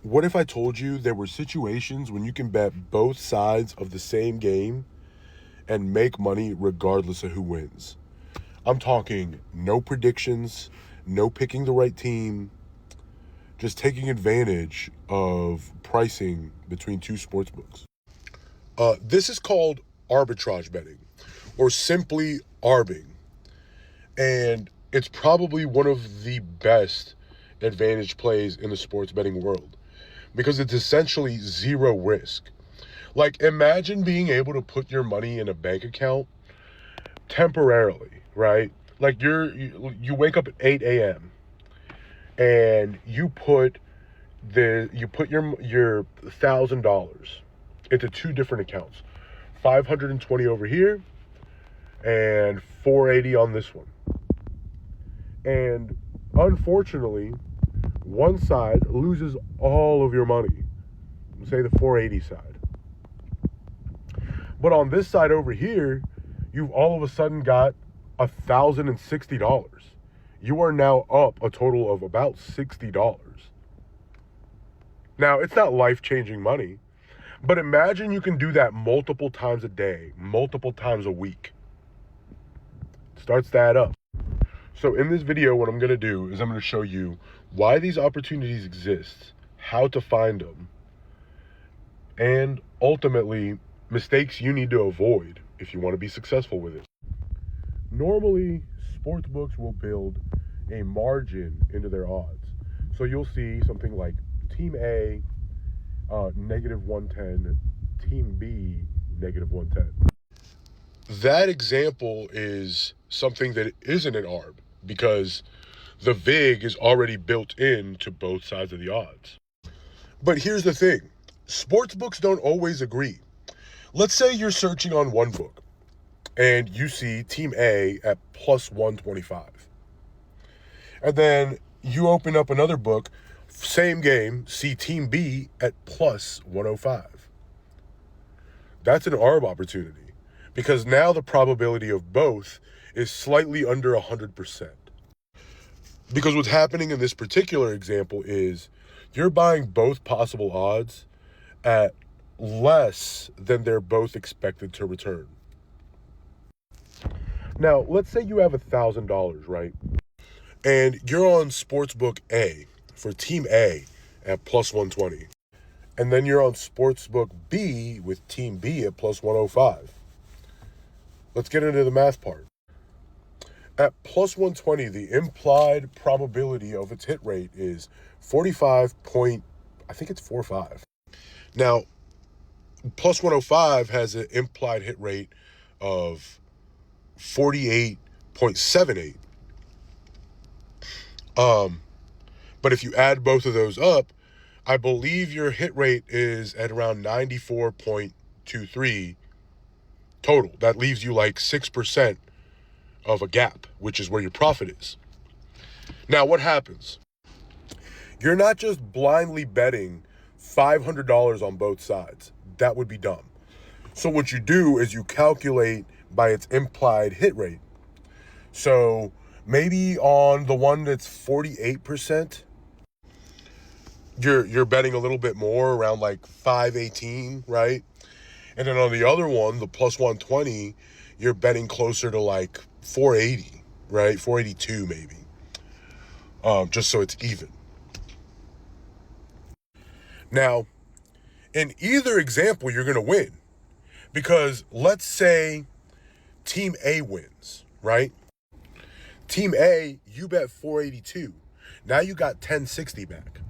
What if I told you there were situations when you can bet both sides of the same game and make money regardless of who wins? I'm talking no predictions, no picking the right team, just taking advantage of pricing between two sports books. This is called arbitrage betting, or simply arbing. And it's probably one of the best advantage plays in the sports betting world because it's essentially zero risk. Like, imagine being able to put your money in a bank account temporarily, right? Like you wake up at 8 a.m. and you put your $1,000 into two different accounts. 520 over here and 480 on this one. And unfortunately, one side loses all of your money. Say the 480 side. But on this side over here, you've all of a sudden got $1,060. You are now up a total of about $60. Now, it's not life-changing money, but imagine you can do that multiple times a day, multiple times a week. It starts to add up. So in this video, what I'm going to do is I'm going to show you why these opportunities exist, how to find them, and ultimately mistakes you need to avoid if you want to be successful with it. Normally, sportsbooks will build a margin into their odds. So you'll see something like Team A, negative 110, Team B, negative 110. That example is something that isn't an ARB because the VIG is already built into both sides of the odds. But here's the thing. Sportsbooks don't always agree. Let's say you're searching on one book and you see Team A at plus 125. And then you open up another book, same game, see Team B at plus 105. That's an ARB opportunity because now the probability of both is slightly under 100%. Because what's happening in this particular example is you're buying both possible odds at less than they're both expected to return. Now, let's say you have $1,000, right? And you're on Sportsbook A for Team A at plus 120. And then you're on Sportsbook B with Team B at plus 105. Let's get into the math part. At plus 120, the implied probability of its hit rate is 45. Now, plus 105 has an implied hit rate of 48.78. But if you add both of those up, I believe your hit rate is at around 94.23 total. That leaves you like 6% of a gap, which is where your profit is. Now, what happens? You're not just blindly betting $500 on both sides. That would be dumb. So what you do is you calculate by its implied hit rate. So maybe on the one that's 48%, you're betting a little bit more, around like 518, right? And then on the other one, the plus 120, you're betting closer to like 480, right? 482 maybe. Just so it's even. Now, in either example, you're going to win. Because let's say Team A wins, right? Team A, you bet 482. Now you got 1060 back.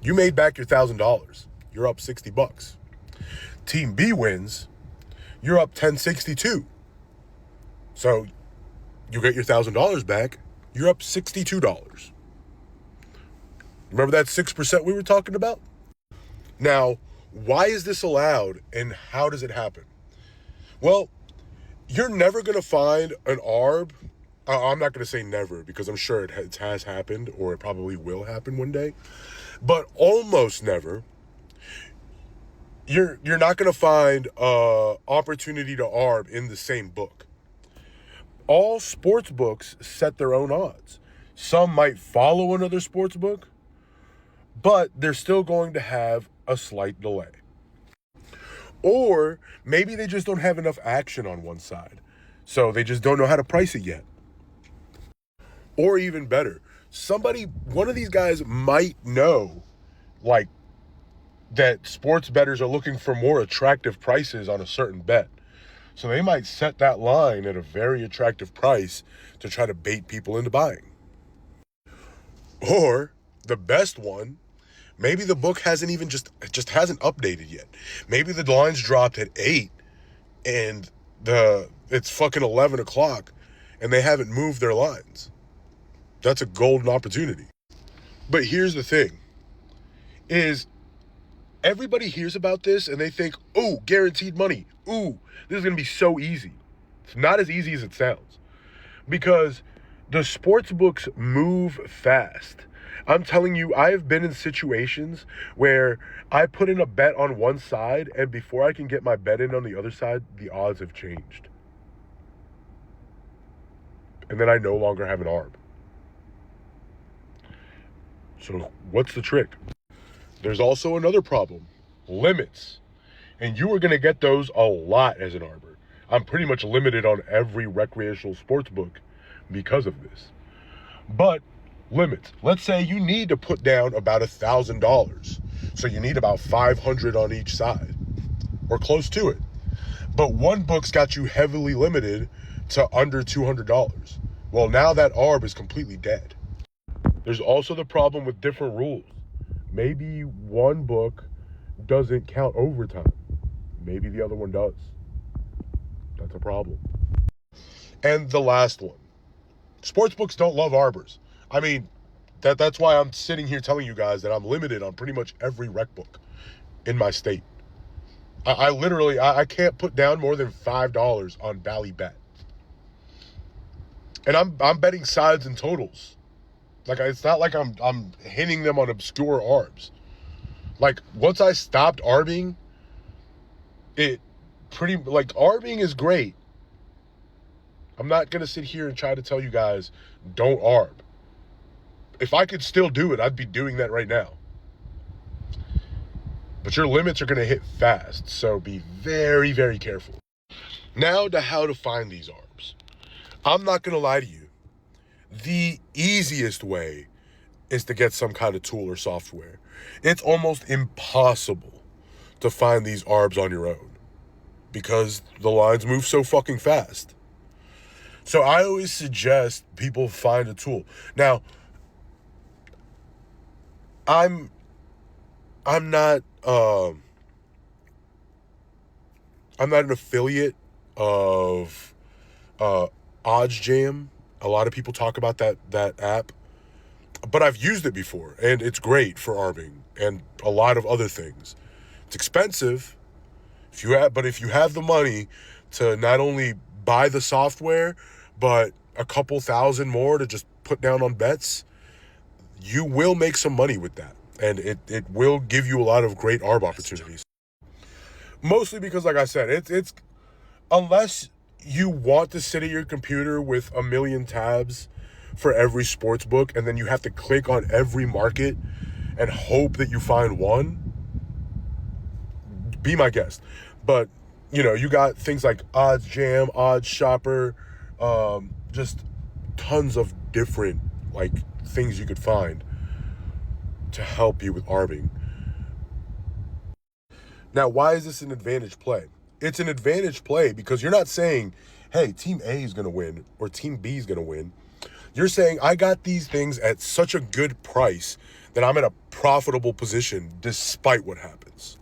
You made back your $1,000. You're up $60. Team B wins. You're up 1062. So you get your $1,000 back. You're up $62. Remember that 6% we were talking about? Now, why is this allowed and how does it happen? Well, you're never going to find an ARB. I'm not going to say never because I'm sure it has happened or it probably will happen one day. But almost never. You're not going to find opportunity to ARB in the same book. All sports books set their own odds. Some might follow another sports book, but they're still going to have a slight delay. Or maybe they just don't have enough action on one side, so they just don't know how to price it yet. Or even better, one of these guys might know, like, that sports bettors are looking for more attractive prices on a certain bet. So they might set that line at a very attractive price to try to bait people into buying. Or the best one, maybe the book hasn't even just hasn't updated yet. Maybe the lines dropped at 8 and it's fucking 11 o'clock and they haven't moved their lines. That's a golden opportunity. But here's the thing, is everybody hears about this and they think, oh, guaranteed money. Ooh, this is going to be so easy. It's not as easy as it sounds, because the sports books move fast. I'm telling you, I have been in situations where I put in a bet on one side, and before I can get my bet in on the other side, the odds have changed. And then I no longer have an arb. So what's the trick? There's also another problem, limits. And you are going to get those a lot as an arbor. I'm pretty much limited on every recreational sports book because of this. But limits. Let's say you need to put down about $1,000. So you need about 500 on each side, or close to it. But one book's got you heavily limited to under $200. Well, now that arb is completely dead. There's also the problem with different rules. Maybe one book doesn't count overtime. Maybe the other one does. That's a problem. And the last one. Sportsbooks don't love arbors. I mean, that's why I'm sitting here telling you guys that I'm limited on pretty much every rec book in my state. I literally can't put down more than $5 on Bally Bet. And I'm betting sides and totals. Like, it's not like I'm hitting them on obscure arbs. Like, once I stopped arbing, arbing is great. I'm not going to sit here and try to tell you guys don't arb. If I could still do it, I'd be doing that right now. But your limits are going to hit fast, so be very, very careful. Now to how to find these arbs. I'm not going to lie to you. The easiest way is to get some kind of tool or software. It's almost impossible to find these arbs on your own because the lines move so fucking fast. So I always suggest people find a tool. Now, I'm not an affiliate of OddsJam. A lot of people talk about that app, but I've used it before, and it's great for arbing and a lot of other things. It's expensive, but if you have the money to not only buy the software, but a couple thousand more to just put down on bets, you will make some money with that, and it will give you a lot of great arb opportunities. Mostly because, like I said, it's unless you want to sit at your computer with a million tabs for every sports book, and then you have to click on every market and hope that you find one, be my guest. But, you got things like OddsJam, OddsShopper, just tons of different, things you could find to help you with arbing. Now, why is this an advantage play? It's an advantage play because you're not saying, hey, team A is going to win or team B is going to win. You're saying, I got these things at such a good price that I'm in a profitable position despite what happens.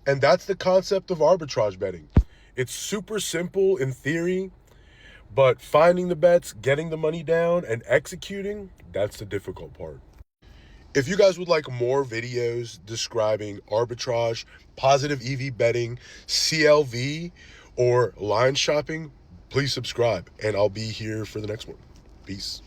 And that's the concept of arbitrage betting. It's super simple in theory, but finding the bets, getting the money down, and executing, that's the difficult part. If you guys would like more videos describing arbitrage, positive EV betting, CLV, or line shopping, please subscribe, and I'll be here for the next one. Peace.